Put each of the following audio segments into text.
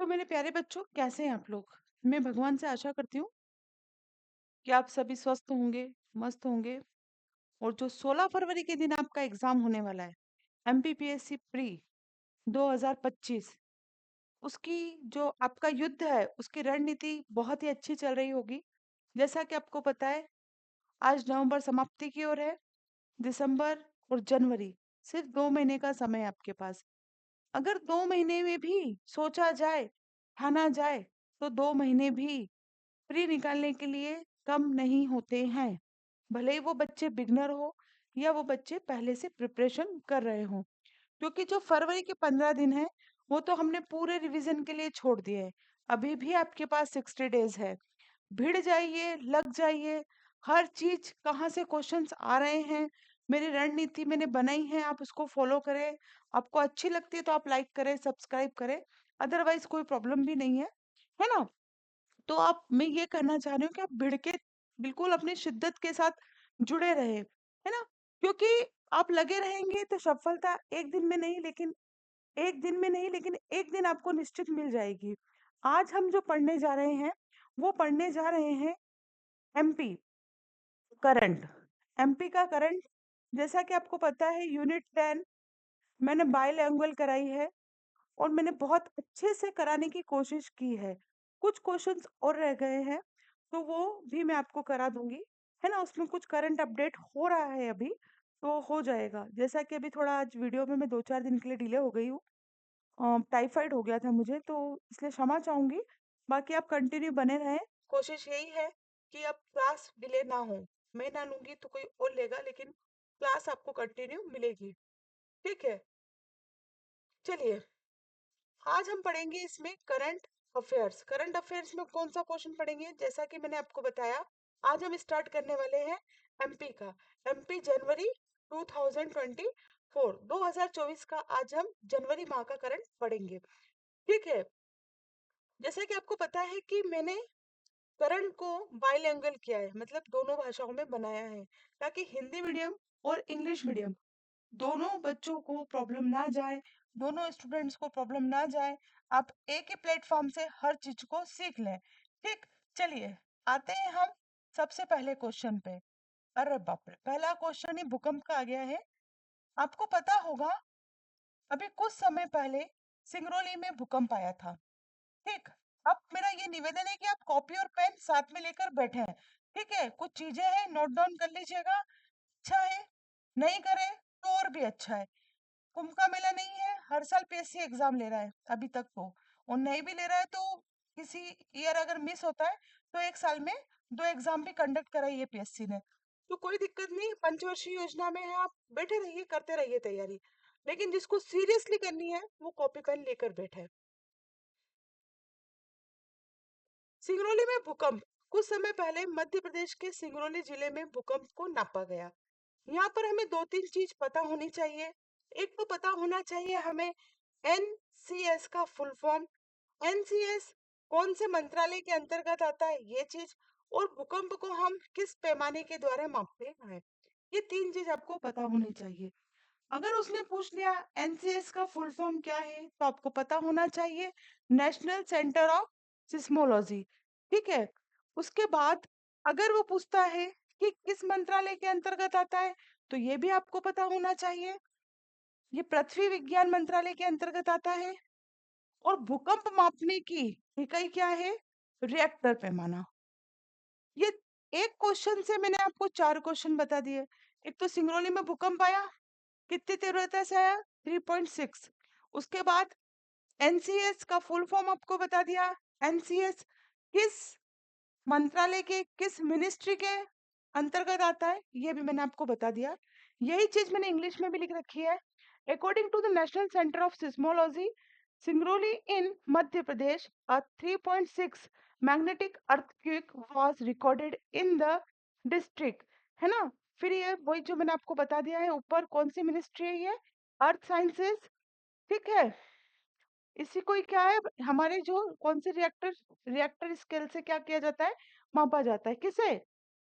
तो मेरे प्यारे बच्चों, कैसे हैं आप लोग? मैं भगवान से आशा करती हूँ कि आप सभी स्वस्थ होंगे, मस्त होंगे। और जो 16 फरवरी के दिन आपका एग्जाम होने वाला है, एमपीपीएससी प्री 2025, उसकी जो आपका युद्ध है, उसकी रणनीति बहुत ही अच्छी चल रही होगी। जैसा कि आपको पता है, आज नवंबर समाप्ति की ओर है। दिसंबर और जनवरी, सिर्फ 2 महीने का समय है आपके पास। अगर 2 महीने में भी सोचा जाए, ठाना जाए, तो 2 महीने भी प्री निकालने के लिए कम नहीं होते हैं। भले ही वो बच्चे बिगनर हो या वो बच्चे पहले से प्रिपरेशन कर रहे हो, क्योंकि जो फरवरी के 15 दिन है, वो तो हमने पूरे रिवीजन के लिए छोड़ दिए है। अभी भी आपके पास 60 डेज है। भिड़ जाइए, लग जाइए। हर चीज कहाँ से क्वेश्चंस आ रहे हैं, मेरी रणनीति मैंने बनाई है, आप उसको फॉलो करें। आपको अच्छी लगती है तो आप लाइक करें, सब्सक्राइब करें। अदरवाइज कोई प्रॉब्लम भी नहीं है ना? तो आप मैं ये कहना चाह रही हूँ कि आप भिड़ के बिल्कुल अपनी शिद्दत के साथ जुड़े रहे, है ना? क्योंकि आप लगे रहेंगे तो सफलता एक दिन में नहीं लेकिन एक दिन आपको निश्चित मिल जाएगी। आज हम जो पढ़ने जा रहे हैं, वो पढ़ने जा रहे हैं एमपी करंट। एमपी का करंट, जैसा कि आपको पता है, यूनिट 10 मैंने बाइलैंग्वेज कराई है और मैंने बहुत अच्छे से कराने की कोशिश की है। कुछ क्वेश्चंस और रह गए हैं, तो वो भी मैं आपको करा दूंगी, है ना? उसमें कुछ करंट अपडेट हो रहा है अभी, तो हो जाएगा। जैसा कि अभी थोड़ा आज वीडियो में मैं 2-4 दिन के लिए डिले हो गई हूँ। टाइफाइड हो गया था मुझे, तो इसलिए क्षमा चाहूंगी। बाकी आप कंटिन्यू बने रहें। कोशिश यही है कि अब क्लास डिले ना हो। मैं ना लूंगी तो कोई और लेगा, लेकिन क्लास आपको कंटिन्यू मिलेगी। ठीक है, चलिए। आज हम पढ़ेंगे इसमें करंट अफेयर्स। करंट अफेयर्स में कौन सा क्वेश्चन पढ़ेंगे? जैसा कि मैंने आपको बताया, आज हम स्टार्ट करने वाले हैं एमपी का। एमपी जनवरी 2024, 2024 का आज हम जनवरी माह का करंट पढ़ेंगे। ठीक है। जैसा कि आपको पता है कि मैंने करंट को बाइलिंगुअल किया है, मतलब दोनों भाषाओं में बनाया है, ताकि हिंदी मीडियम और इंग्लिश मीडियम दोनों बच्चों को प्रॉब्लम ना जाए, दोनों स्टूडेंट्स को प्रॉब्लम ना जाए। आप एक ही प्लेटफॉर्म से हर चीज को सीख लें। ठीक, चलिए आते हैं हम सबसे पहले क्वेश्चन पे। अरे बाप रे, पहला क्वेश्चन ही भूकंप का आ गया है। आपको पता होगा, अभी कुछ समय पहले सिंगरौली में भूकंप आया था। ठीक, अब मेरा ये निवेदन है कि आप कॉपी और पेन साथ में लेकर बैठे हैं। ठीक है, कुछ चीजें हैं, नोट डाउन कर लीजिएगा। अच्छा है, नहीं करे तो और भी अच्छा है। कुंभ का मेला नहीं है, हर साल पीएससी एग्जाम ले रहा है अभी तक तो, और नहीं भी ले रहा है तो किसी ईयर अगर मिस होता है तो एक साल में 2 एग्जाम भी कंडक्ट कराई है पीएससी ने। तो कोई दिक्कत नहीं, पंचवर्षीय योजना में है, आप बैठे रहिए, करते रहिए तैयारी। लेकिन जिसको सीरियसली करनी है वो कॉपी पेन लेकर बैठे। सिंगरौली में भूकंप। कुछ समय पहले मध्य प्रदेश के सिंगरौली जिले में भूकंप को नापा गया। यहाँ पर हमें 2-3 चीज पता होनी चाहिए। एक तो पता होना चाहिए हमें एनसीएस का फुल फॉर्म। एनसीएस कौन से मंत्रालय के अंतर्गत आता है, ये चीज। और भूकंप को हम किस पैमाने के द्वारा मापते हैं, ये 3 चीज आपको पता होनी चाहिए। अगर उसने पूछ लिया एनसीएस का फुल फॉर्म क्या है, तो आपको पता होना चाहिए नेशनल सेंटर ऑफ सिस्मोलॉजी। ठीक है। उसके बाद अगर वो पूछता है कि किस मंत्रालय के अंतर्गत आता है, तो ये भी आपको पता होना चाहिए, ये पृथ्वी विज्ञान मंत्रालय के अंतर्गत आता है। और भूकंप मापने की इकाई क्या है? रिएक्टर पैमाना। ये एक क्वेश्चन से मैंने आपको 4 क्वेश्चन बता दिए। एक तो सिंगरौली में भूकंप आया, कितनी तीव्रता से आया? 3.6। उसके बाद एनसीएस का फुल फॉर्म आपको बता दिया। एनसीएस किस मंत्रालय के, किस मिनिस्ट्री के अंतर्गत आता है, ये भी मैंने आपको बता दिया। यही चीज मैंने इंग्लिश में भी लिख रखी है। According to the National Centre of Seismology, Singrauli in Madhya Pradesh, a 3.6 magnetic earthquake was recorded in the district, है ना? फिर ये वही जो मैंने आपको बता दिया है ऊपर, कौन सी मिनिस्ट्री है ये? अर्थ साइंसेस। ठीक है। इसी को ही क्या है, हमारे जो कौन से रिएक्टर रिएक्टर स्केल से क्या किया जाता है, मापा जाता है। किसे?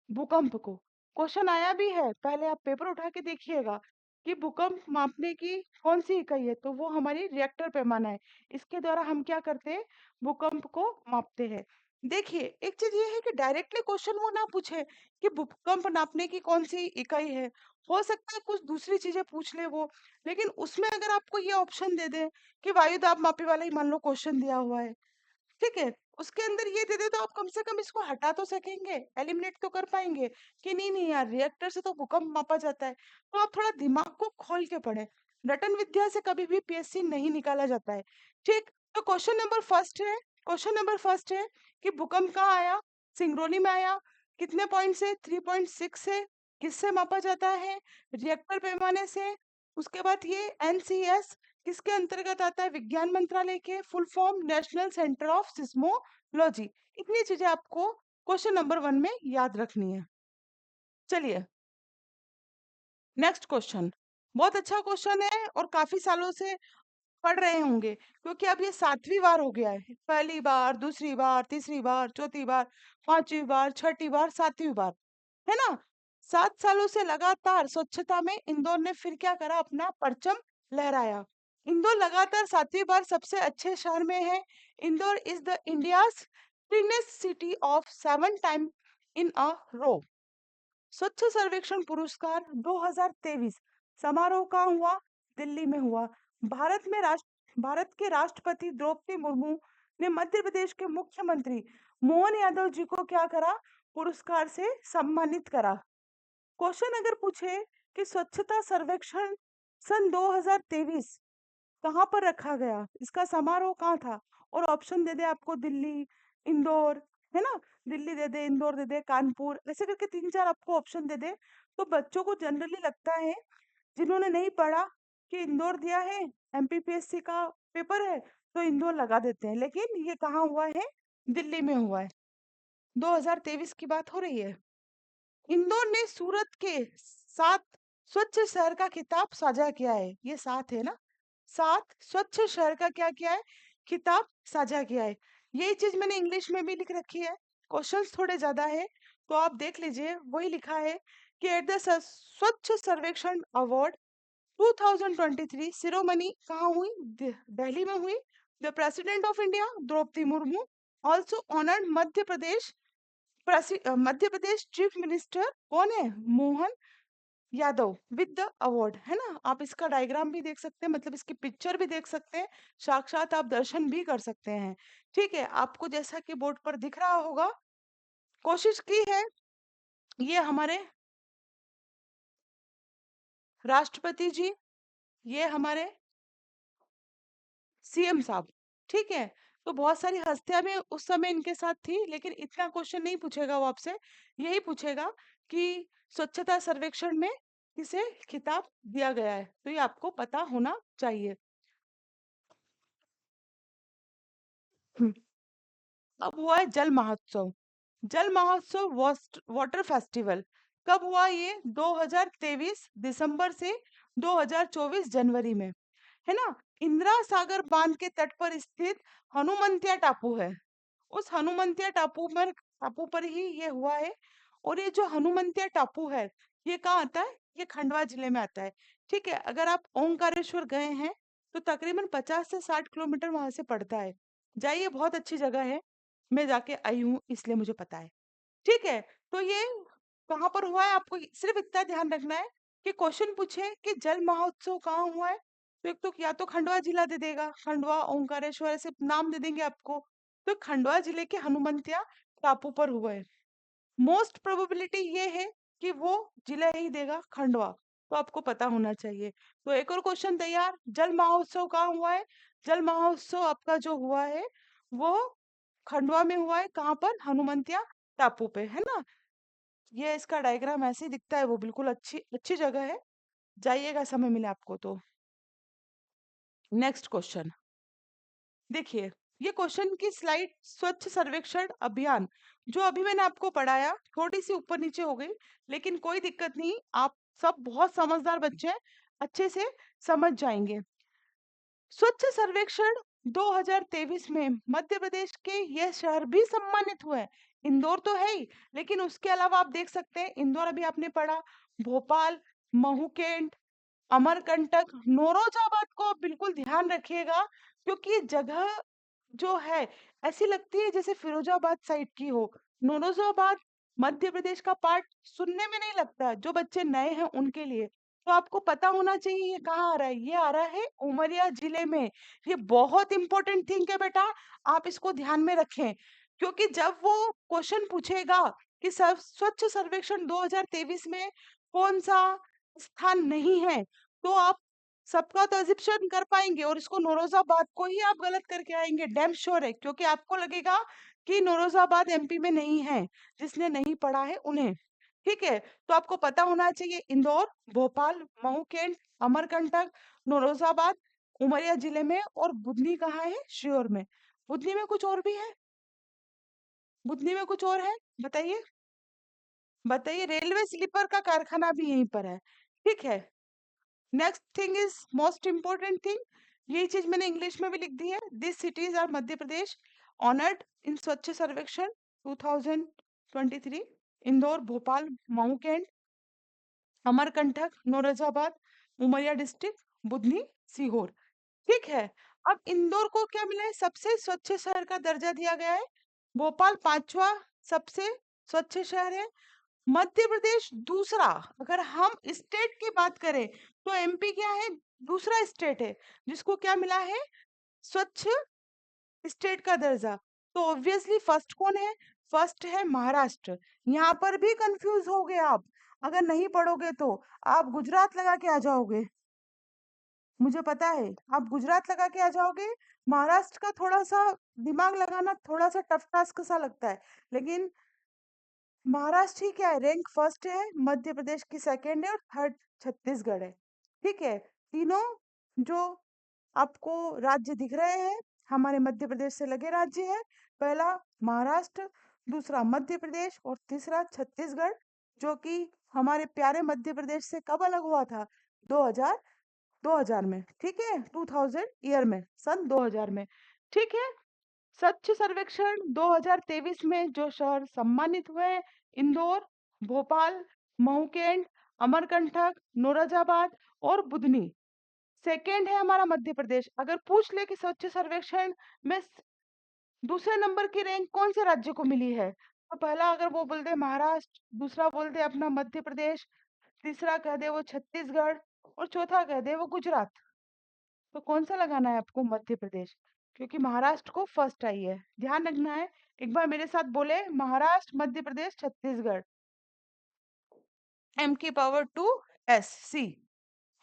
भूकंप को। क्वेश्चन आया भी है, पहले आप पेपर उठा के देखिएगा। कि भूकंप मापने की कौन सी इकाई है, तो वो हमारी रिएक्टर पैमाना है। इसके द्वारा हम क्या करते हैं, भूकंप को मापते हैं। देखिए एक चीज ये है कि डायरेक्टली क्वेश्चन वो ना पूछे कि भूकंप नापने की कौन सी इकाई है, हो सकता है कुछ दूसरी चीजें पूछ ले वो। लेकिन उसमें अगर आपको ये ऑप्शन दे दे कि वायु दाब मापी वाला ही मान लो क्वेश्चन दिया हुआ है, ठीक है, उसके अंदर ये दे दे तो आप कम से कम इसको हटा तो सकेंगे, एलिमिनेट तो कर पाएंगे कि नहीं नहीं यार रिएक्टर से तो भूकंप मापा जाता है। तो आप थोड़ा दिमाग को खोल के पढ़ें, रटन विद्या से कभी भी पीएससी नहीं निकाला जाता है। ठीक, तो क्वेश्चन नंबर फर्स्ट है कि भूकंप कहाँ आया, सिंगरौली में आया, कितने पॉइंट से, 3.6 से, किससे मापा जाता है, रिएक्टर पैमाने से। उसके बाद ये एनसीएस किसके अंतर्गत आता है, विज्ञान मंत्रालय के, full form national Centre of seismology. इतनी चीजें आपको क्वेश्चन नंबर 1 में याद रखनी है। चलिए नेक्स्ट क्वेश्चन, बहुत अच्छा क्वेश्चन है और काफी सालों से पढ़ रहे होंगे क्योंकि अब ये 7वीं बार हो गया है, पहली बार, दूसरी बार, तीसरी बार, चौथी बार, 5वीं बार, छठी बार, 7वीं बार, है ना। 7 सालों से लगातार स्वच्छता में इंदौर ने फिर क्या करा, अपना परचम लहराया। इंदौर लगातार 7वीं बार सबसे अच्छे शहर में है। Indore is the India's cleanest city of 7 time in a row. Swachh Survekshan पुरस्कार 2023 समारोह कहाँ हुआ, दिल्ली में हुआ। भारत के राष्ट्रपति द्रौपदी मुर्मू ने मध्य प्रदेश के मुख्यमंत्री मोहन यादव जी को क्या करा, पुरस्कार से सम्मानित करा। क्वेश्चन अगर पूछे कि स्वच्छता सर्वेक्षण सन 2023 कहाँ पर रखा गया, इसका समारोह कहाँ था, और ऑप्शन दे दे आपको दिल्ली, इंदौर, है ना, दिल्ली दे दे, इंदौर दे दे, कानपुर, ऐसे करके 3-4 आपको ऑप्शन दे दे, तो बच्चों को जनरली लगता है, जिन्होंने नहीं पढ़ा, कि इंदौर दिया है, एमपीपीएससी का पेपर है, तो इंदौर लगा देते हैं। लेकिन ये कहाँ हुआ है, दिल्ली में हुआ है। 2023 की बात हो रही है। इंदौर ने सूरत के साथ स्वच्छ शहर का खिताब साझा किया है, ये साथ है ना, साथ स्वच्छ शहर का क्या किया है, खिताब साझा किया है। यही चीज मैंने इंग्लिश में भी लिख रखी है, क्वेश्चंस थोड़े ज्यादा है तो आप देख लीजिए, वही लिखा है कि एट द स्वच्छ सर्वेक्षण अवार्ड 2023 सिरोमनी कहाँ हुई, दिल्ली में हुई। The president of India Droupadi Murmu also honoured Madhya Pradesh chief minister कौन है, Mohan Yadav with the award, है ना। आप इसका डायग्राम भी देख सकते हैं, मतलब इसकी पिक्चर भी देख सकते हैं, साक्षात आप दर्शन भी कर सकते हैं। ठीक है, आपको जैसा कि बोर्ड पर दिख रहा होगा, कोशिश की है ये हमारे राष्ट्रपति जी, ये हमारे सीएम साहब, ठीक है। तो बहुत सारी हस्तियां भी उस समय इनके साथ थी, लेकिन इतना क्वेश्चन नहीं पूछेगा वो आपसे, यही पूछेगा कि स्वच्छता सर्वेक्षण में किसे खिताब दिया गया है, तो ये आपको पता होना चाहिए। हम्म, अब हुआ है जल महोत्सव। जल महोत्सव वाटर फेस्टिवल कब हुआ, ये 2023 दिसंबर से 2024 जनवरी में, है ना। इंदिरा सागर बांध के तट पर स्थित हनुमंतिया टापू है, उस हनुमंतिया टापू पर ही ये हुआ है। और ये जो हनुमंतिया टापू है, ये कहाँ आता है, ये खंडवा जिले में आता है। ठीक है, अगर आप ओंकारेश्वर गए हैं तो तकरीबन 50 से 60 किलोमीटर वहां से पड़ता है, जाइए, बहुत अच्छी जगह है, मैं जाके आई हूँ इसलिए मुझे पता है। ठीक है, तो ये कहाँ पर हुआ है, आपको सिर्फ इतना ध्यान रखना है कि क्वेश्चन पूछे कि जल महोत्सव कहाँ हुआ है, तो एक तो या तो खंडवा जिला दे देगा, खंडवा, ओंकारेश्वर, ऐसे नाम दे देंगे आपको, तो खंडवा जिले के हनुमंतिया टापू पर हुआ है। मोस्ट प्रोबेबिलिटी ये है कि वो जिला ही देगा, खंडवा, तो आपको पता होना चाहिए। तो एक और क्वेश्चन तैयार, जल महोत्सव कहाँ हुआ है, जल महोत्सव आपका जो हुआ है वो खंडवा में हुआ है, कहाँ पर, हनुमंतिया टापू पे, है ना। ये इसका डायग्राम ऐसे ही दिखता है, वो बिल्कुल अच्छी अच्छी जगह है, जाइएगा समय मिले आपको तो। नेक्स्ट क्वेश्चन देखिए, ये क्वेश्चन की स्लाइड, स्वच्छ सर्वेक्षण अभियान जो अभी मैंने आपको पढ़ाया, थोड़ी सी ऊपर नीचे हो गई, लेकिन कोई दिक्कत नहीं, आप सब बहुत समझदार बच्चे हैं, अच्छे से समझ जाएंगे। स्वच्छ सर्वेक्षण 2023 में मध्य प्रदेश के यह शहर भी सम्मानित हुए हैं। इंदौर तो है ही, लेकिन उसके अलावा आप देख सकते हैं, इंदौर अभी आपने पढ़ा, भोपाल, महू कैंट, अमरकंटक, नौरोजाबाद को बिल्कुल ध्यान रखिएगा, क्योंकि ये जगह जो है ऐसी लगती है जैसे फिरोजाबाद साइड की हो। नौरोजाबाद मध्य प्रदेश का पार्ट सुनने में नहीं लगता, जो बच्चे नए हैं उनके लिए। तो आपको पता होना चाहिए ये कहाँ आ रहा है। ये आ रहा है उमरिया जिले में। ये बहुत इंपॉर्टेंट थिंग है बेटा, आप इसको ध्यान में रखें, क्योंकि जब वो क्वेश्चन पूछेगा कि स्वच्छ सर्वेक्षण 2023 में कौन सा स्थान नहीं है, तो आप सबका तो एजिप्शन कर पाएंगे और इसको नौरोजाबाद को ही आप गलत करके आएंगे, डैम श्योर है, क्योंकि आपको लगेगा कि नौरोजाबाद एमपी में नहीं है, जिसने नहीं पढ़ा है उन्हें। ठीक है, तो आपको पता होना चाहिए इंदौर, भोपाल, मऊ कैंट, अमरकंटक, नौरोजाबाद उमरिया जिले में, और बुधनी कहाँ है, श्योर में। बुधनी में कुछ और भी है, बुधनी में कुछ और है, बताइए बताइए। रेलवे स्लीपर का कारखाना भी यहीं पर है। ठीक है, next thing is most important thing, ये चीज मैंने इंग्लिश में भी लिख दी है। This cities are Madhya Pradesh honoured in Swachh Survekshan 2023। Indore, Bhopal, Mhow cantt, Amarkantak, Naurozabad, Umaria district, Budhni, Sehore. ठीक है, अब इंदौर को क्या मिला है, सबसे स्वच्छ शहर का दर्जा दिया गया है। भोपाल पांचवा सबसे स्वच्छ शहर है। मध्य प्रदेश दूसरा। अगर हम स्टेट की बात करें तो एमपी क्या है, दूसरा स्टेट है जिसको क्या मिला है, स्वच्छ स्टेट का दर्जा। तो ऑब्वियसली फर्स्ट कौन है, फर्स्ट है महाराष्ट्र। यहाँ पर भी कंफ्यूज हो गए आप, अगर नहीं पढ़ोगे तो आप गुजरात लगा के आ जाओगे, मुझे पता है आप गुजरात लगा के आ जाओगे। महाराष्ट्र का थोड़ा सा दिमाग लगाना थोड़ा सा टफ टास्क सा लगता है, लेकिन महाराष्ट्र ही क्या है, रैंक फर्स्ट है, मध्य प्रदेश की सेकंड है और थर्ड छत्तीसगढ़ है। ठीक है, तीनों जो आपको राज्य दिख रहे हैं हमारे मध्य प्रदेश से लगे राज्य है। पहला महाराष्ट्र, दूसरा मध्य प्रदेश और तीसरा छत्तीसगढ़, जो कि हमारे प्यारे मध्य प्रदेश से कब अलग हुआ था, 2000 2000 में। ठीक है, 2000 ईयर में, सन 2000 में। ठीक है, स्वच्छ सर्वेक्षण 2023 में जो शहर सम्मानित हुए हैं, इंदौर, भोपाल, मऊ कैंट, अमरकंटक, नौरोजाबाद और बुधनी। सेकेंड है हमारा मध्य प्रदेश। अगर पूछ ले कि स्वच्छ सर्वेक्षण में दूसरे नंबर की रैंक कौन से राज्य को मिली है, तो पहला अगर वो बोल दे महाराष्ट्र, दूसरा बोल दे अपना मध्य प्रदेश, तीसरा कह दे वो छत्तीसगढ़ और चौथा कह दे वो गुजरात, तो कौन सा लगाना है आपको, मध्य प्रदेश, क्योंकि महाराष्ट्र को फर्स्ट आई है। ध्यान रखना है, एक बार मेरे साथ बोले, महाराष्ट्र, मध्य प्रदेश, छत्तीसगढ़, एम की पावर 2 S C,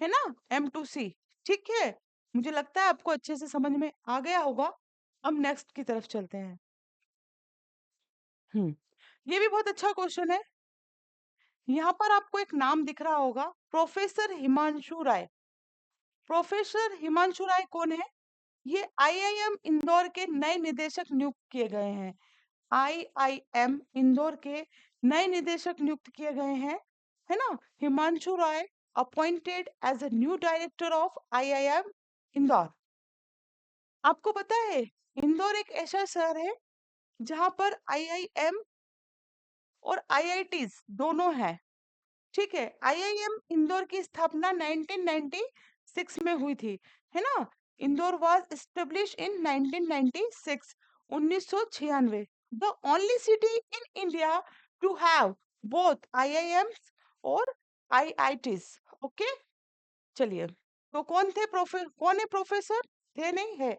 है ना, M2C। ठीक है, मुझे लगता है आपको अच्छे से समझ में आ गया होगा। अब नेक्स्ट की तरफ चलते हैं। ये भी बहुत अच्छा क्वेश्चन है। यहाँ पर आपको एक नाम दिख रहा होगा, प्रोफेसर हिमांशु राय। प्रोफेसर हिमांशु राय कौन है, ये IIM इंदौर के नए निदेशक नियुक्त किए गए हैं। IIM इंदौर के नए निदेशक नियुक्त किए गए हैं, है ना। Himanshu Rai appointed as a new director of IIM Indore. आपको पता है इंदौर एक ऐसा शहर है जहां पर IIM और IITs दोनों हैं। ठीक है, IIM इंदौर की स्थापना 1996 में हुई थी, है ना। Indore was establish in 1996, 1996। The only city in India to have both IIMs और IITs। ओके, चलिए, तो कौन है प्रोफेसर, थे नहीं है,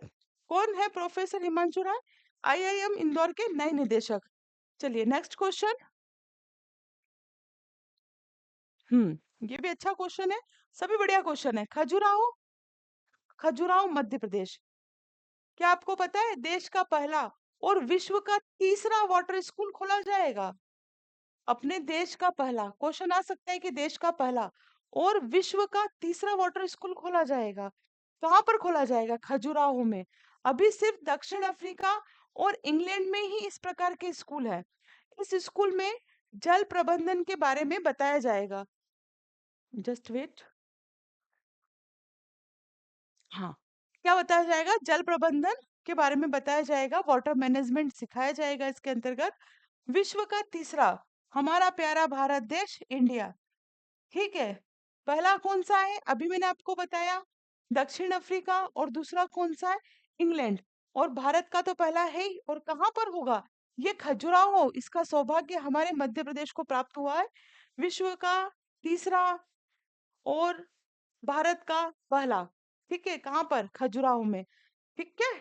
कौन है प्रोफेसर हिमांशु राय, IIM इंदौर के नए निदेशक। चलिए नेक्स्ट क्वेश्चन। ये भी अच्छा क्वेश्चन है, सभी बढ़िया क्वेश्चन है। खजुराहो, खजुराहो मध्य प्रदेश। क्या आपको पता है देश का पहला और विश्व का तीसरा वाटर स्कूल खोला जाएगा। अपने देश का पहला, क्वेश्चन आ सकता है कि देश का पहला और विश्व का तीसरा वाटर स्कूल खोला जाएगा। कहाँ पर खोला जाएगा, खजुराहो में। अभी सिर्फ दक्षिण अफ्रीका और इंग्लैंड में ही इस प्रकार के स्कूल है। इस स्कूल में जल प्रबंधन के बारे में बताया जाएगा। जस्ट वेट, हाँ, क्या बताया जाएगा, जल प्रबंधन के बारे में बताया जाएगा, वाटर मैनेजमेंट सिखाया जाएगा इसके अंतर्गत। विश्व का तीसरा, हमारा प्यारा भारत देश इंडिया। ठीक है, पहला कौन सा है? अभी मैंने आपको बताया, दक्षिण अफ्रीका। और दूसरा कौन सा है? इंग्लैंड। और भारत का तो पहला है ही। और कहाँ पर होगा? ये खजुराहो। इसका सौभाग्य हमारे मध्य प्रदेश को प्राप्त हुआ है। विश्व का तीसरा और भारत का पहला। ठीक है, कहाँ पर? खजुराहो में। ठीक है,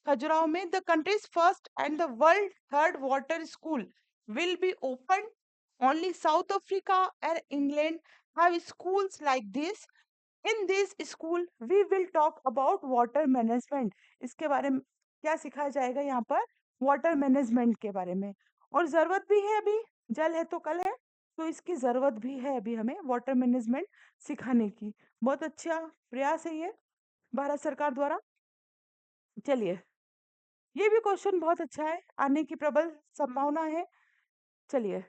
खजुराहो में the country's first and the world third water school will be open. Only South Africa and England have schools like this. In this school we will talk about water management. इसके बारे में क्या सिखाया जाएगा यहाँ पर? वाटर मैनेजमेंट के बारे में। और जरूरत भी है अभी, जल है तो कल है, तो इसकी जरूरत भी है अभी हमें वाटर मैनेजमेंट सिखाने की। बहुत अच्छा प्रयास है ये भारत सरकार द्वारा। चलिए, ये भी क्वेश्चन बहुत अच्छा है, आने की प्रबल संभावना है। चलिए,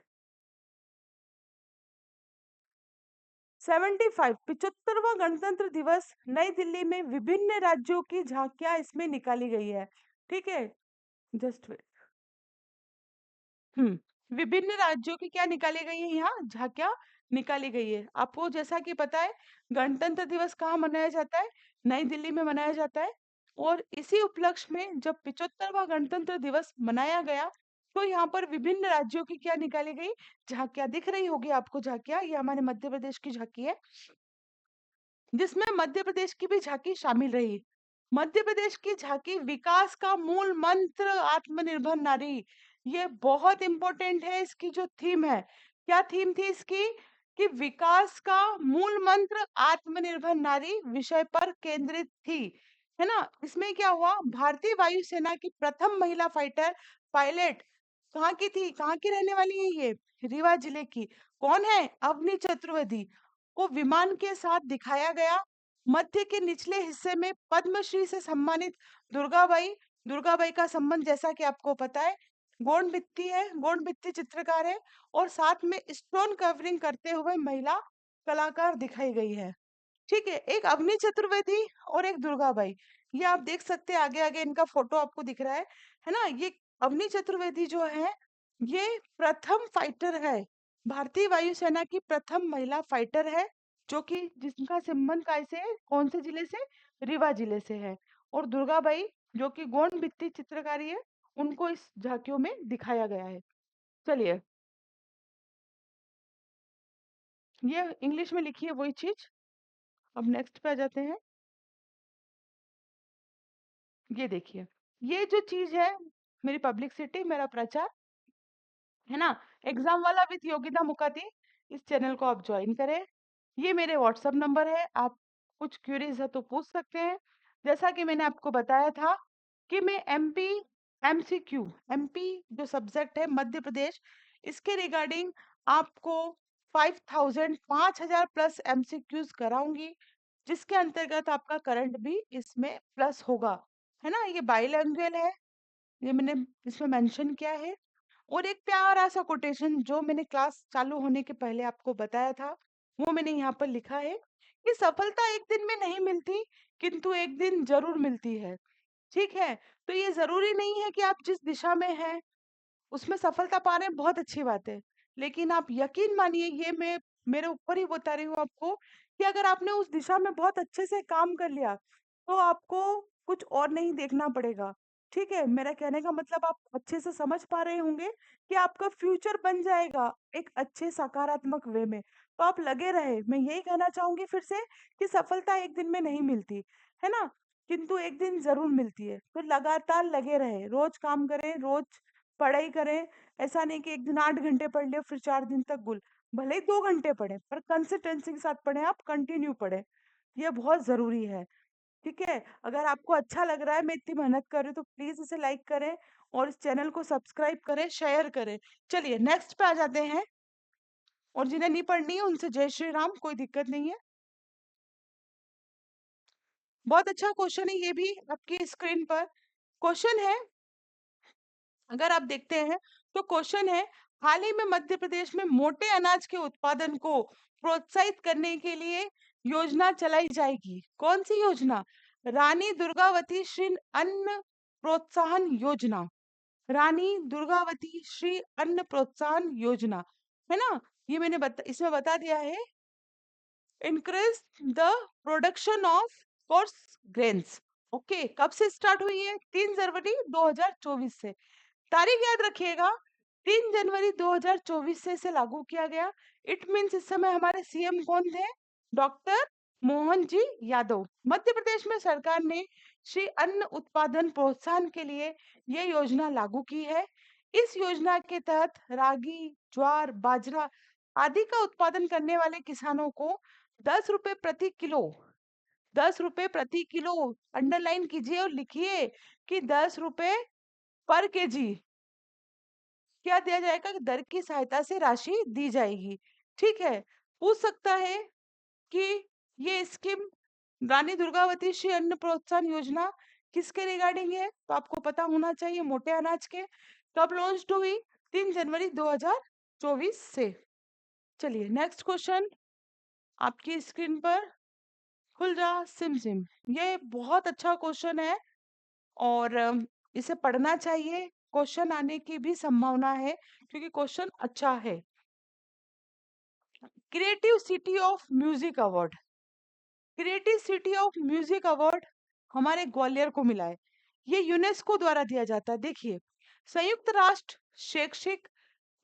75 75वां गणतंत्र दिवस नई दिल्ली में विभिन्न राज्यों की झांकियां इसमें निकाली गई है। ठीक है, जस्ट विभिन्न राज्यों की क्या निकाली गई है? यहाँ झांकियां निकाली गई है। आपको जैसा कि पता है, गणतंत्र दिवस कहाँ मनाया जाता है? नई दिल्ली में मनाया जाता है। और इसी उपलक्ष्य में जब 75वां गणतंत्र दिवस मनाया गया, तो यहाँ पर विभिन्न राज्यों की क्या निकाली गई? झांकियां। दिख रही होगी आपको झांकियां, ये हमारे मध्य प्रदेश की झांकी है, जिसमें मध्य प्रदेश की भी झांकी शामिल रही। मध्य प्रदेश की झांकी विकास का मूल मंत्र आत्मनिर्भर नारी। ये बहुत इंपॉर्टेंट है। इसकी जो थीम है, क्या थीम थी इसकी? कि विकास का मूल मंत्र आत्मनिर्भर नारी विषय पर केंद्रित थी, है ना। इसमें क्या हुआ? भारतीय वायुसेना की प्रथम महिला फाइटर पायलट कहाँ की थी? कहाँ की रहने वाली है ये? रीवा जिले की। कौन है? अवनी चतुर्वेदी को विमान के साथ दिखाया गया। मध्य के निचले हिस्से में पद्मश्री से सम्मानित दुर्गाबाई। दुर्गाबाई का संबंध जैसा कि आपको पता है, गोंड भित्ति है, गोंड भित्ति चित्रकार है। और साथ में स्टोन कवरिंग करते हुए महिला कलाकार दिखाई गई है। ठीक है, एक अवनी चतुर्वेदी और एक दुर्गाबाई। ये आप देख सकते हैं, आगे आगे इनका फोटो आपको दिख रहा है ना। ये अवनी चतुर्वेदी जो है, ये प्रथम फाइटर है, भारतीय वायुसेना की प्रथम महिला फाइटर है, जो कि जिसका संबंध कैसे है? कौन से जिले से? रीवा जिले से है। और दुर्गाबाई जो कि गोंड भित्ति चित्रकारी है, उनको इस झांकियों में दिखाया गया है। चलिए, ये इंग्लिश में लिखी है वही चीज। अब नेक्स्ट पे आ जाते हैं। ये देखिए, ये जो चीज है, मेरी पब्लिसिटी, मेरा प्रचार, है ना। एग्जाम वाला विद योग्यता मुकाती, इस चैनल को आप ज्वाइन करें। ये मेरे व्हाट्सएप नंबर है, आप कुछ क्यूरीज है तो पूछ सकते हैं। जैसा कि मैंने आपको बताया था कि मैं एमपी एमसीक्यू, एमपी जो सब्जेक्ट है मध्य प्रदेश, इसके रिगार्डिंग आपको 5,000 प्लस एमसीक्यूज कराऊंगी, जिसके अंतर्गत आपका करंट भी इसमें प्लस होगा, है ना। ये बाइलैंग्वेज है, ये मैंने इसमें मेंशन किया है। और एक प्यारा सा कोटेशन जो मैंने क्लास चालू होने के पहले आपको बताया था, वो मैंने यहाँ पर लिखा है कि सफलता एक दिन में नहीं मिलती, किंतु एक दिन जरूर मिलती है। ठीक है, तो ये जरूरी नहीं है कि आप जिस दिशा में हैं उसमें सफलता पा रहे हैं, बहुत अच्छी बात है। लेकिन आप यकीन मानिए, ये मैं मेरे ऊपर ही बता रही हूँ आपको, कि अगर आपने उस दिशा में बहुत अच्छे से काम कर लिया, तो आपको कुछ और नहीं देखना पड़ेगा। ठीक है, मेरा कहने का मतलब आप अच्छे से समझ पा रहे होंगे कि आपका फ्यूचर बन जाएगा एक अच्छे सकारात्मक वे में। तो आप लगे रहे। मैं यही कहना चाहूंगी फिर से कि सफलता एक दिन में नहीं मिलती, है ना, किंतु एक दिन जरूर मिलती है। तो लगातार लगे रहे, रोज काम करें, रोज पढ़ाई करें। ऐसा नहीं कि एक दिन 8 घंटे पढ़ लिया फिर 4 दिन तक गुल। भले ही 2 घंटे पढ़े, पर कंसिस्टेंसी के साथ पढ़े, आप कंटिन्यू पढ़े, ये बहुत जरूरी है। ठीक है, अगर आपको अच्छा लग रहा है मैं इतनी मेहनत कर रही हूँ, तो प्लीज इसे लाइक करें और इस चैनल को सब्सक्राइब करें, शेयर करें। चलिए नेक्स्ट पे आ जाते हैं। और जिन्हें नहीं पढ़नी है उनसे जय श्री राम, कोई दिक्कत नहीं है। बहुत अच्छा क्वेश्चन है ये भी, आपकी स्क्रीन पर क्वेश्चन है। अगर आप देखते हैं तो क्वेश्चन है, हाल ही में मध्य प्रदेश में मोटे अनाज के उत्पादन को प्रोत्साहित करने के लिए योजना चलाई जाएगी। कौन सी योजना? रानी दुर्गावती श्री अन्न प्रोत्साहन योजना। रानी दुर्गावती श्री अन्न प्रोत्साहन योजना, है ना। ये मैंने इसमें बता दिया है। Increase the production of course grains. Okay, कब से स्टार्ट हुई है? 3 जनवरी 2024 से। तारीख याद रखिएगा, 3 जनवरी 2024 से इसे लागू किया गया। इट मीन्स इस समय हमारे सीएम कौन थे? डॉक्टर मोहन जी यादव। मध्य प्रदेश में सरकार ने श्री अन्न उत्पादन प्रोत्साहन के लिए यह योजना लागू की है। इस योजना के तहत रागी, ज्वार, बाजरा आदि का उत्पादन करने वाले किसानों को 10 रुपए प्रति किलो, 10 रुपए प्रति किलो, अंडरलाइन कीजिए और लिखिए कि 10 रुपए पर केजी क्या दिया जाएगा? दर की सहायता से राशि दी जाएगी। ठीक है, पूछ सकता है कि ये स्कीम रानी दुर्गावती श्री अन्न प्रोत्साहन योजना किसके रिगार्डिंग है? तो आपको पता होना चाहिए, मोटे अनाज के। कब लॉन्च हुई? 3 जनवरी 2024 से। चलिए नेक्स्ट क्वेश्चन आपकी स्क्रीन पर खुल जा सिम सिम। ये बहुत अच्छा क्वेश्चन है और इसे पढ़ना चाहिए। क्वेश्चन आने की भी संभावना है क्योंकि क्वेश्चन अच्छा है। Creative city of music award, creative city of music award हमारे ग्वालियर को मिला है। ये यूनेस्को द्वारा दिया जाता है। देखिए, संयुक्त राष्ट्र शैक्षिक,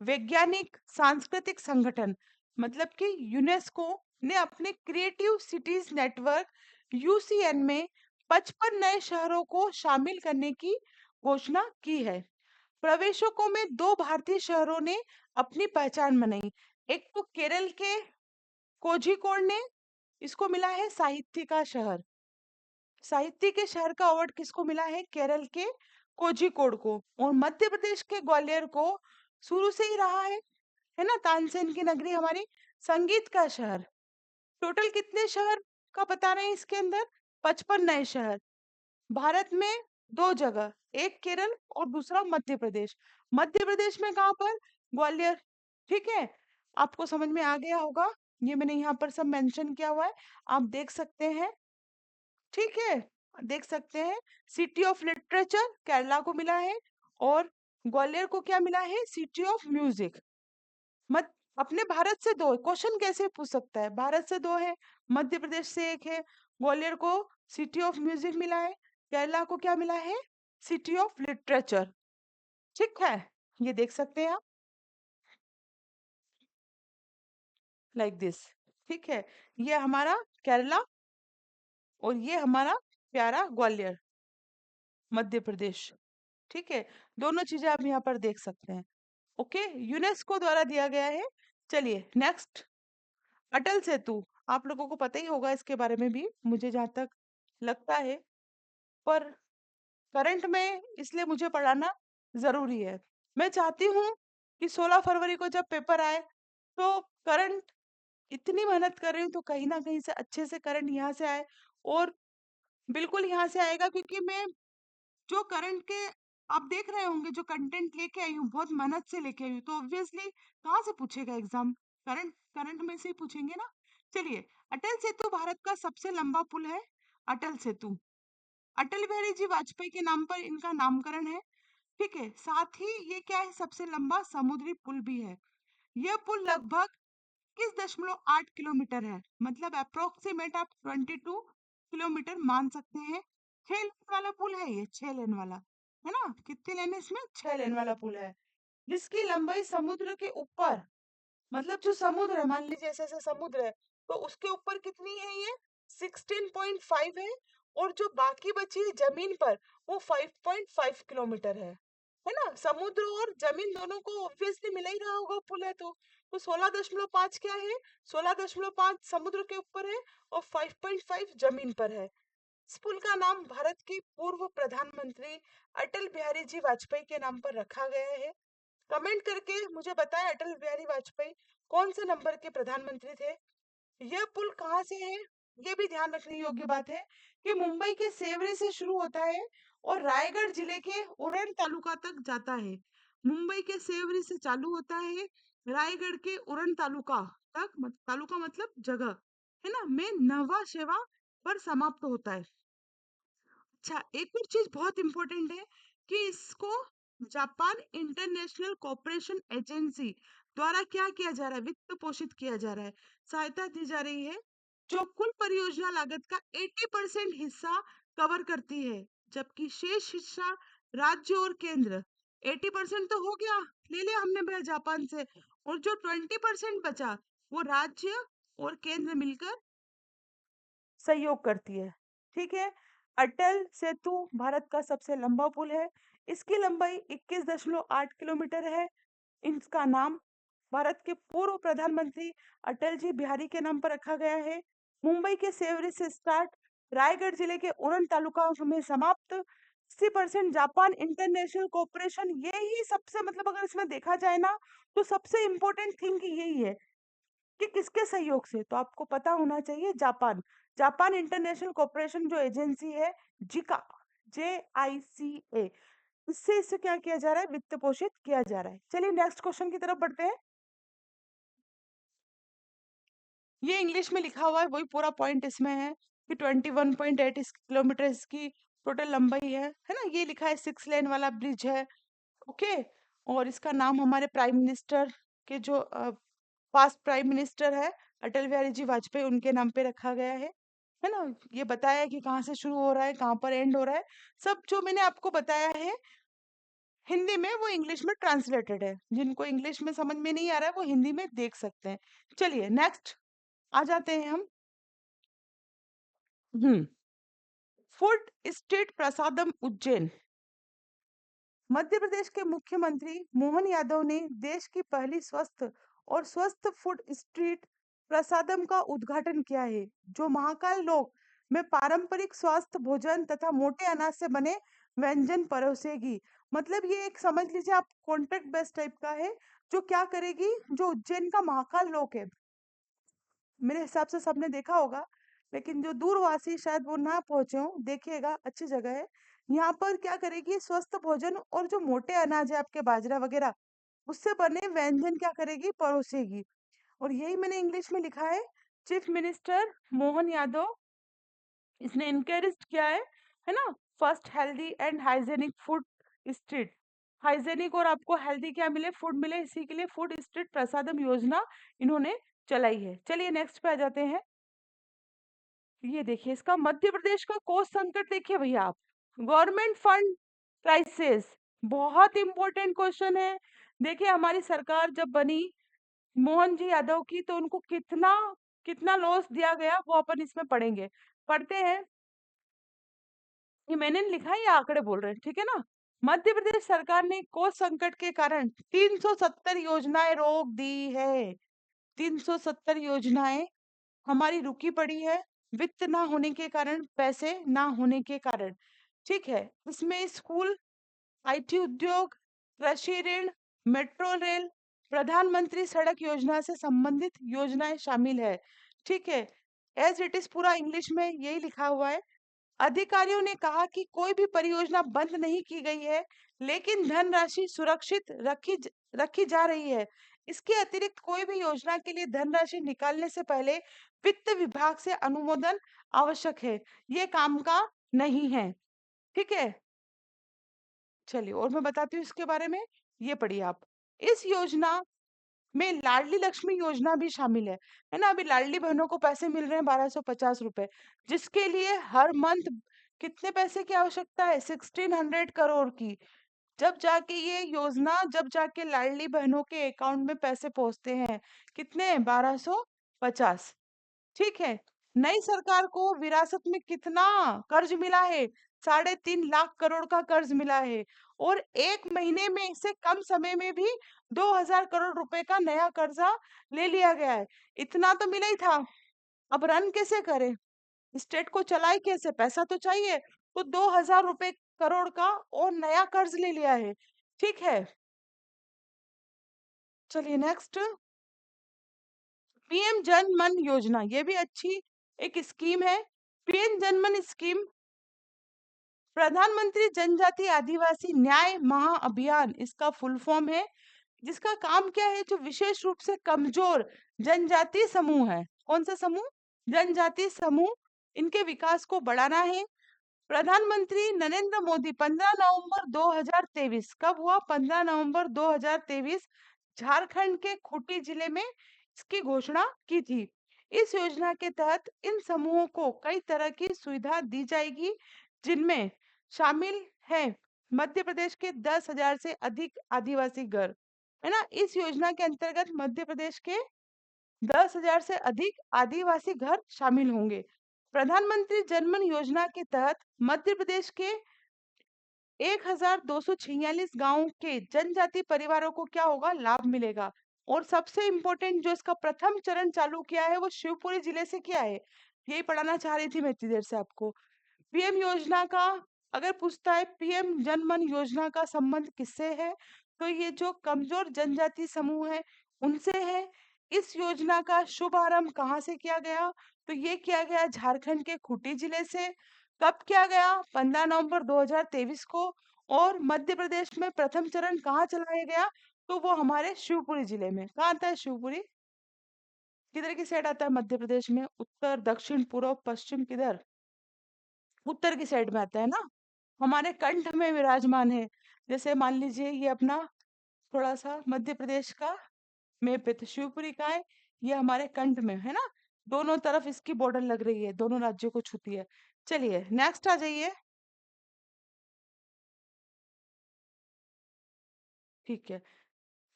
वैज्ञानिक, सांस्कृतिक संगठन मतलब कि यूनेस्को ने अपने क्रिएटिव सिटीज नेटवर्क यूसीएन में 55 नए शहरों को शामिल करने की घोषणा की है। प्रवेशकों में 2 भारतीय शहरों ने अपनी पहचान बनाई। एक तो केरल के कोझिकोड ने, इसको मिला है साहित्य का शहर। साहित्य के शहर का अवार्ड किसको मिला है? केरल के कोझिकोड को। और मध्य प्रदेश के ग्वालियर को शुरू से ही रहा है ना, तानसेन की नगरी हमारी, संगीत का शहर। टोटल कितने शहर का बता रहे हैं इसके अंदर? 55 नए शहर। भारत में 2 जगह, एक केरल और दूसरा मध्य प्रदेश। मध्य प्रदेश में कहाँ पर? ग्वालियर। ठीक है, आपको समझ में आ गया होगा। ये मैंने यहाँ पर सब मेंशन किया हुआ है, आप देख सकते हैं। ठीक है, देख सकते हैं। सिटी ऑफ लिटरेचर केरला को मिला है और ग्वालियर को क्या मिला है? City of music. मत अपने भारत से 2 क्वेश्चन कैसे पूछ सकता है? भारत से 2 है, मध्य प्रदेश से 1 है। ग्वालियर को सिटी ऑफ म्यूजिक मिला है, केरला को क्या मिला है? City of literature. ठीक है, ये देख सकते हैं आप, लाइक दिस। ठीक है, ये हमारा केरला और ये हमारा प्यारा ग्वालियर, मध्य प्रदेश। ठीक है, दोनों चीजें आप यहाँ पर देख सकते हैं। ओके, यूनेस्को द्वारा दिया गया है। चलिए नेक्स्ट, अटल सेतु। आप लोगों को पता ही होगा इसके बारे में भी, मुझे जहाँ तक लगता है, पर करंट में इसलिए मुझे पढ़ाना जरूरी है। मैं चाहती हूँ कि 16 फरवरी को जब पेपर आए तो करंट, इतनी मेहनत कर रही हूँ तो कहीं ना कहीं से अच्छे से करंट यहाँ से आए। और बिल्कुल यहाँ से आएगा क्योंकि मैं जो करंट के, आप देख रहे होंगे जो कंटेंट लेके आई हूँ, बहुत मेहनत से लेके आई हूँ, तो ऑब्वियसली कहाँ से पूछेगा एग्जाम? करंट, करंट में से ही पूछेंगे ना। चलिए, अटल सेतु भारत का सबसे लंबा पुल है। अटल सेतु अटल बिहारी जी वाजपेयी के नाम पर इनका नामकरण है। ठीक है, साथ ही ये क्या है? सबसे लंबा समुद्री पुल भी है। यह पुल लगभग 21.8 किलोमीटर है, मतलब अप्रोक्सीमेट आप 22 किलोमीटर मान सकते हैं। 6 लेन वाला पुल है ये, 6 लेन वाला, है ना? कितने लेन है इसमें? 6 लेन वाला पुल है, जिसकी लंबाई समुद्र के ऊपर, मतलब जो समुद्र है, मान लीजिए ऐसे ऐसे समुद्र है, तो उसके ऊपर कितनी है ये? 16.5 है। और जो बाकी बची है जमीन पर, वो 5.5 किलोमीटर है ना? समुद्र और जमीन दोनों को ऑब्वियसली मिला ही रहा होगा, पुल है तो 16.5 क्या है? 16.5 समुद्र के ऊपर है और 5.5 जमीन पर है। इस पुल का नाम भारत के पूर्व प्रधानमंत्री अटल बिहारी जी वाजपेयी के नाम पर रखा गया है। कमेंट करके मुझे बताएं, अटल बिहारी वाजपेयी कौन से नंबर के प्रधानमंत्री थे? यह पुल कहाँ से है? ये भी ध्यान रखने योग्य बात है कि मुंबई के सेवरी से शुरू होता है और रायगढ़ जिले के उड़न तालुका तक जाता है। मुंबई के सेवरी से चालू होता है, रायगढ़ के उड़न तालुका तक, तालुका मतलब जगह, है ना, में नवा शेवा पर समाप्त होता है। अच्छा, एक और चीज बहुत इंपॉर्टेंट है कि इसको जापान इंटरनेशनल कोऑपरेशन एजेंसी द्वारा क्या किया जा रहा है? वित्त पोषित किया जा रहा है, सहायता दी जा रही है। जो कुल परियोजना लागत का 80% हिस्सा कवर करती है, जबकि शेष हिस्सा राज्य और केंद्र। 80% तो हो गया, ले लिया हमने भैया जापान से, और जो 20% बचा वो राज्य और केंद्र मिलकर सहयोग करती है। ठीक है। अटल सेतु भारत का सबसे लंबा पुल है। इसकी लंबाई 21.8 किलोमीटर है। इसका नाम भारत के पूर्व प्रधानमंत्री अटल जी बिहारी के नाम पर रखा गया है। मुंबई के सेवरी से स्टार्ट, रायगढ़ जिले के उरण तालुका में समाप्त। 60% जापान इंटरनेशनल कोऑपरेशन, यही सबसे मतलब अगर इसमें देखा जाए ना तो सबसे इम्पोर्टेंट थिंग यही है कि किसके सहयोग से, तो आपको पता होना चाहिए जापान। जापान इंटरनेशनल कोऑपरेशन जो एजेंसी है, जिका, JICA, इससे इससे क्या किया जा रहा है, वित्त पोषित किया जा रहा है। चलिए नेक्स्ट क्वेश्चन की तरफ बढ़ते हैं। ये इंग्लिश में लिखा हुआ है, वही पूरा पॉइंट इसमें है कि 21.8 किलोमीटर इसकी टोटल लंबाई है ना। ये लिखा है 6 लेन वाला ब्रिज है। ओके। और इसका नाम हमारे प्राइम मिनिस्टर के जो पास्ट प्राइम मिनिस्टर है अटल बिहारी जी वाजपेयी, उनके नाम पे रखा गया है ना। ये बताया है कि कहाँ से शुरू हो रहा है, कहाँ पर एंड हो रहा है। सब जो मैंने आपको बताया है हिंदी में, वो इंग्लिश में ट्रांसलेटेड है। जिनको इंग्लिश में समझ में नहीं आ रहा है वो हिंदी में देख सकते हैं। चलिए नेक्स्ट आ जाते हैं हम। फूड स्ट्रीट प्रसादम उज्जैन। मध्य प्रदेश के मुख्यमंत्री मोहन यादव ने देश की पहली स्वस्थ फूड स्ट्रीट प्रसादम का उद्घाटन किया है, जो महाकाल लोक में पारंपरिक स्वास्थ्य भोजन तथा मोटे अनाज से बने व्यंजन परोसेगी। मतलब ये एक समझ लीजिए आप कॉन्ट्रैक्ट बेस्ड टाइप का है, जो क्या करेगी, जो उज्जैन का महाकाल लोक है, मेरे हिसाब से सबने देखा होगा, लेकिन जो दूरवासी शायद वो ना पहुंचे हो, देखिएगा, अच्छी जगह है। यहाँ पर क्या करेगी, स्वस्थ भोजन और जो मोटे अनाज है आपके बाजरा वगैरह, उससे बने व्यंजन क्या करेगी, परोसेगी। और यही मैंने इंग्लिश में लिखा है, चीफ मिनिस्टर मोहन यादव, इसने इनकरेज किया है ना, first healthy and hygienic food street. Hygienic और आपको हेल्दी क्या मिले, फूड मिले, इसी के लिए फूड स्ट्रीट प्रसादम योजना इन्होंने चलाई है। चलिए नेक्स्ट पे आ जाते हैं। ये देखिए इसका मध्य प्रदेश का कोष संकट देखिए भैया आप, गवर्नमेंट फंड क्राइसिस, बहुत इंपॉर्टेंट क्वेश्चन है। देखिए हमारी सरकार जब बनी मोहन जी यादव की, तो उनको कितना कितना लॉस दिया गया वो अपन इसमें पढ़ेंगे, पढ़ते हैं। ये मैंने नहीं लिखा है, ये आंकड़े बोल रहे हैं, ठीक है ना। मध्य प्रदेश सरकार ने कोष संकट के कारण 370 योजनाएं रोक दी है। 370 योजनाएं हमारी रुकी पड़ी है, वित्त ना होने के कारण, पैसे ना होने के कारण। ठीक है। इसमें स्कूल, आईटी उद्योग, कृषि ऋण, मेट्रो रेल, प्रधानमंत्री सड़क योजना से संबंधित योजनाएं शामिल है। ठीक है। एज इट इज पूरा इंग्लिश में यही लिखा हुआ है। अधिकारियों ने कहा कि कोई भी परियोजना बंद नहीं की गई है, लेकिन धनराशि सुरक्षित रखी जा रही है। इसके अतिरिक्त कोई भी योजना के लिए धनराशि निकालने से पहले वित्त विभाग से अनुमोदन आवश्यक है। ये काम का नहीं है। ठीक है। चलिए और मैं बताती हूँ इसके बारे में, ये पढ़िए आप। इस योजना में लाडली लक्ष्मी योजना भी शामिल है ना। अभी लाडली बहनों को पैसे मिल रहे हैं 1250 रुपए, जिसके लिए हर मंथ कितने पैसे की आवश्यकता है, 1600 करोड़ की। जब जाके लाडली बहनों के अकाउंट में पैसे पहुंचते हैं, कितने, 1250। ठीक है। नई सरकार को विरासत में कितना कर्ज मिला है, 3.5 लाख करोड़ का कर्ज मिला है। और एक महीने में से कम समय में भी 2000 करोड़ रुपए का नया कर्जा ले लिया गया है। इतना तो मिला ही था, अब रन कैसे करें, स्टेट को चलाए कैसे, पैसा तो चाहिए। तो 2000 रुपए करोड़ का और नया कर्ज ले लिया है। ठीक है। चलिए नेक्स्ट, पीएम जन मन योजना, ये भी अच्छी एक स्कीम है। पीएम जन मन स्कीम प्रधानमंत्री जनजाति आदिवासी न्याय महाअभियान इसका फुल फॉर्म है, जिसका काम क्या है, जो विशेष रूप से कमजोर जनजाति समूह है, कौन सा समूह, जनजाति समूह, इनके विकास को बढ़ाना है। प्रधानमंत्री नरेंद्र मोदी 15 नवंबर 2023, कब हुआ, 15 नवंबर 2023, झारखंड के खूंटी जिले में इसकी घोषणा की थी। इस योजना के तहत इन समूहों को कई तरह की सुविधा दी जाएगी, जिनमें शामिल है मध्य प्रदेश के 10,000 से अधिक आदिवासी घर, है ना। इस योजना के अंतर्गत मध्य प्रदेश के 10,000 से अधिक आदिवासी घर शामिल होंगे। प्रधानमंत्री जनमन योजना के तहत मध्य प्रदेश के 1,246 गांवों के जनजाति परिवारों को क्या होगा, लाभ मिलेगा। और सबसे इम्पोर्टेंट जो इसका प्रथम चरण चालू किया है वो शिवपुरी जिले से किया है। यही पढ़ाना चाह रही थी मैं इतनी देर से आपको। पीएम योजना का अगर पूछता है पीएम जनमन योजना का संबंध किससे है, तो ये जो कमजोर जनजाति समूह है उनसे है। इस योजना का शुभारंभ कहाँ से किया गया, तो ये किया गया झारखंड के खूंटी जिले से। कब किया गया, 15 नवंबर 2023 को। और मध्य प्रदेश में प्रथम चरण कहाँ चलाया गया, तो वो हमारे शिवपुरी जिले में। कहाँ आता है शिवपुरी, किधर की साइड आता है मध्य प्रदेश में, उत्तर दक्षिण पूर्व पश्चिम, किधर, उत्तर की साइड में आता है ना, हमारे कंठ में विराजमान है। जैसे मान लीजिए ये अपना थोड़ा सा मध्य प्रदेश का मैप है, तो शिवपुरी का है, ये हमारे कंठ में है ना, दोनों तरफ इसकी बॉर्डर लग रही है, दोनों राज्यों को छूती है। चलिए नेक्स्ट आ जाइए। ठीक है,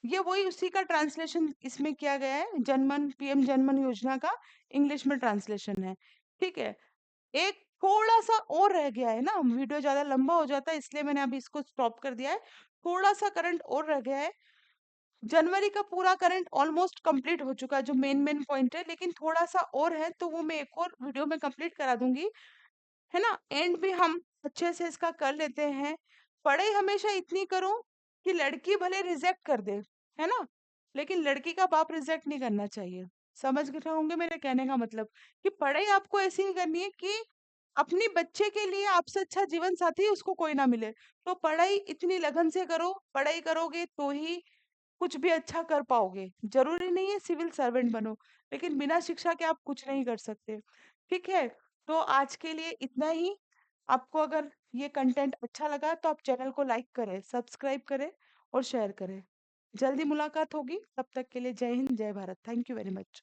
ये वही उसी का ट्रांसलेशन इसमें किया गया है, जनमन पीएम जनमन योजना का इंग्लिश में ट्रांसलेशन है। ठीक है, एक थोड़ा सा और रह गया है ना, वीडियो ज्यादा लंबा हो जाता है इसलिए मैंने अभी इसको स्टॉप कर दिया है। थोड़ा सा करंट और रह गया है। जनवरी का पूरा करंट ऑलमोस्ट कंप्लीट हो चुका है, जो मेन मेन पॉइंट है, लेकिन थोड़ा सा और है, तो वो मैं एक और वीडियो में कंप्लीट करा दूंगी, है ना। एंड भी हम अच्छे से इसका कर लेते हैं। पढ़ाई हमेशा इतनी करो कि लड़की भले रिजेक्ट कर दे, है ना, लेकिन लड़की का बाप रिजेक्ट नहीं करना चाहिए। समझ रहे होंगे मेरे कहने का मतलब, कि पढ़ाई आपको ऐसी ही करनी है कि अपनी बच्चे के लिए आपसे अच्छा जीवन साथी उसको कोई ना मिले। तो पढ़ाई इतनी लगन से करो, पढ़ाई करोगे तो ही कुछ भी अच्छा कर पाओगे। जरूरी नहीं है सिविल सर्वेंट बनो, लेकिन बिना शिक्षा के आप कुछ नहीं कर सकते। ठीक है, तो आज के लिए इतना ही। आपको अगर ये कंटेंट अच्छा लगा तो आप चैनल को लाइक करें, सब्सक्राइब करें और शेयर करें। जल्दी मुलाकात होगी, तब तक के लिए जय हिंद, जय Bharat. Thank you very much.